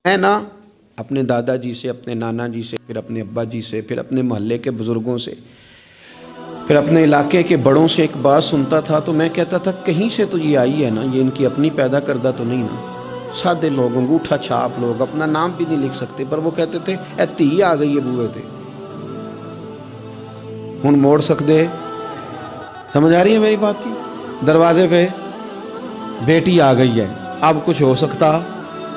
ہے ना, अपने दादाजी से, अपने नाना जी से, फिर अपने अब्बा जी से, फिर अपने मोहल्ले के बुज़ुर्गों से, फिर अपने इलाके के बड़ों से एक बात सुनता था तो मैं कहता था कहीं से तो ये आई है ना, ये इनकी अपनी पैदा करदा तो नहीं ना। सादे लोग, अंगूठा छाप लोग, अपना नाम भी नहीं लिख सकते, पर वो कहते थे ए धी आ गई है बूहे ते, हुण मोड़ सकते। समझ आ रही है मेरी बात की? दरवाजे पे बेटी आ गई है, अब कुछ हो सकता।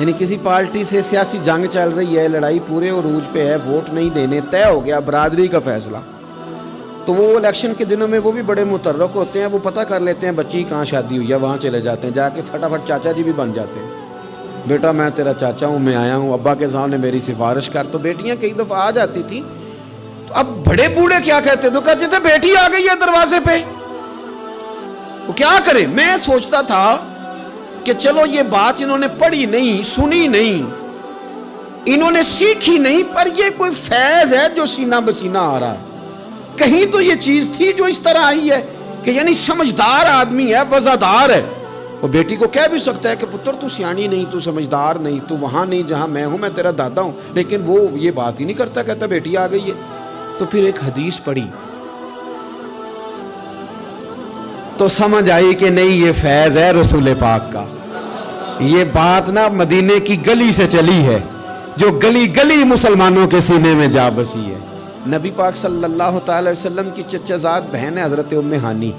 यानी किसी पार्टी से सियासी जंग चल रही है, लड़ाई पूरे उरूज पे है, वोट नहीं देने, तय हो गया बरादरी का फैसला, तो वो इलेक्शन के दिनों में वो भी बड़े मुतर्रक होते हैं, वो पता कर लेते हैं बच्ची कहाँ शादी हुई है, वहाँ चले जाते हैं, जाके फटाफट चाचा जी भी बन जाते हैं। बेटा मैं तेरा चाचा हूँ, मैं आया हूँ, अब्बा के सामने मेरी सिफारिश कर। तो बेटियाँ कई दफ़ा आ जाती थी, तो अब बड़े बूढ़े क्या कहते, तो कहते थे बेटी आ गई है दरवाजे पे, वो क्या करे। मैं सोचता था कि चलो ये बात इन्होंने पढ़ी नहीं, सुनी नहीं, इन्होंने सीखी नहीं, पर ये कोई फैज है जो सीना बसीना आ रहा है। कहीं तो ये चीज थी जो इस तरह आई है कि यानी समझदार आदमी है, वजादार है, वो बेटी को कह भी सकता है कि पुत्र तू सियानी नहीं, तू समझदार नहीं, तू वहां नहीं जहां मैं हूं, मैं तेरा दादा हूं, लेकिन वो ये बात ही नहीं करता, कहता बेटी आ गई है। तो फिर एक हदीस पढ़ी तो समझ आई कि नहीं ये फैज है रसूल पाक का। ये बात ना मदीने की गली से चली है, जो गली गली मुसलमानों के सीने में जा बसी है। नबी पाक सल्लल्लाहु अलैहि वसल्लम की चचाजाद बहन है हज़रत उम्मे हानी,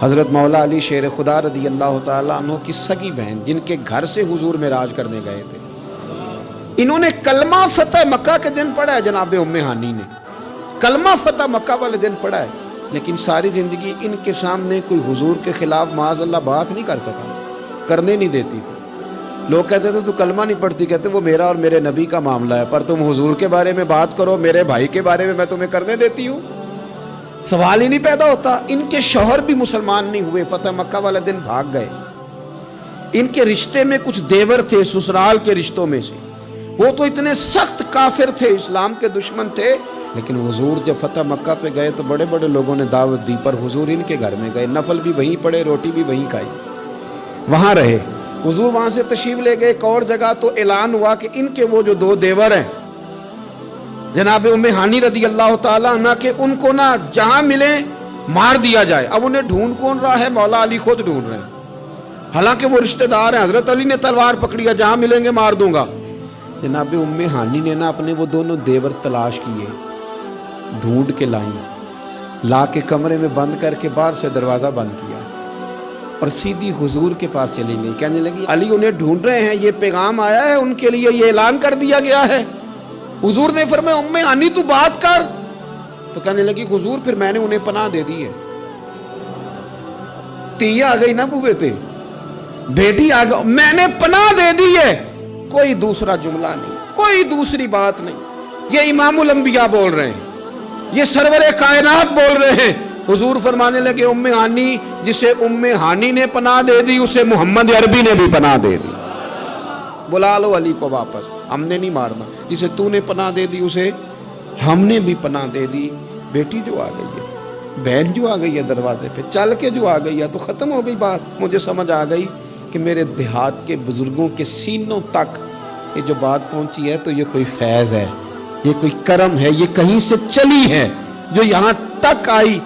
हज़रत मौला अली शेर खुदा रदी अल्लाह तआला अन्हु की सगी बहन, जिनके घर से हुजूर मेराज करने गए थे। इन्होंने कलमा फतह मक्का के दिन पढ़ा है, जनाब उम्मे हानी ने कलमा फतह मक्का वाले दिन पढ़ा है, लेकिन सारी ज़िंदगी इनके सामने कोई हुजूर के ख़िलाफ़ माज़अल्लाह बात नहीं कर सका, करने नहीं देती थी। लोग कहते थे तू कलमा नहीं पढ़ती, कहते वो मेरा और मेरे नबी का मामला है, पर तुम हुजूर के बारे में बात करो, मेरे भाई के बारे में मैं तुम्हें करने देती हूँ, सवाल ही नहीं पैदा होता। इनके शौहर भी मुसलमान नहीं हुए, फतह मक्का वाले दिन भाग गए। इनके रिश्ते में कुछ देवर थे ससुराल के रिश्तों में से, वो तो इतने सख्त काफिर थे, इस्लाम के दुश्मन थे, लेकिन हुजूर जब फतह मक्का पे गए तो बड़े बड़े लोगों ने दावत दी, पर हुजूर इनके घर में गए, नफल भी वहीं पढ़े, रोटी भी वहीं खाई, वहां रहे। हुजूर वहां से तशरीफ ले गए एक और जगह, तो ऐलान हुआ कि इनके वो जो दो देवर हैं जनाब उम्मे हानी रदी अल्लाह तआला अन्हा के, उनको ना जहां मिले मार दिया जाए। अब उन्हें ढूंढ कौन रहा है? मौला अली खुद ढूंढ रहे हैं, हालांकि वो रिश्तेदार हैं। हजरत अली ने तलवार पकड़ी है, जहां मिलेंगे मार दूंगा। जनाब उम्मे हानी ने ना अपने वो दोनों देवर तलाश किए, ढूंढ के लाई, ला के कमरे में बंद करके बाहर से दरवाजा बंद किया और सीधी हुजूर के पास चली गई। कहने लगी अली उन्हें ढूंढ रहे हैं, ये पैगाम आया है उनके लिए, ये ऐलान कर दिया गया है। हुजूर ने फरमाया उम्मे हानी तू बात कर। तो कहने लगी हुजूर फिर मैंने उन्हें पनाह दे दी है। तिया आ गई ना बूबे ते, बेटी आ गई, मैंने पनाह दे दी है। कोई दूसरा जुमला नहीं, कोई दूसरी बात नहीं। ये इमामुल अंबिया बोल रहे हैं, ये सरवरे कायनात बोल रहे हैं। हुजूर फरमाने लगे उम्मे हानी, जिसे उम्मे हानी ने पनाह दे दी उसे मोहम्मद अरबी ने भी पनाह दे दी। बुला लो अली को वापस, हमने नहीं मारना। जिसे तूने पनाह दे दी उसे हमने भी पनाह दे दी। बेटी जो आ गई है, बहन जो आ गई है दरवाजे पे, चल के जो आ गई है, तो खत्म हो गई बात। मुझे समझ आ गई कि मेरे देहात के बुजुर्गों के सीनों तक ये जो बात पहुंची है, तो ये कोई फैज है, ये कोई करम है, ये कहीं से चली है जो यहाँ तक आई।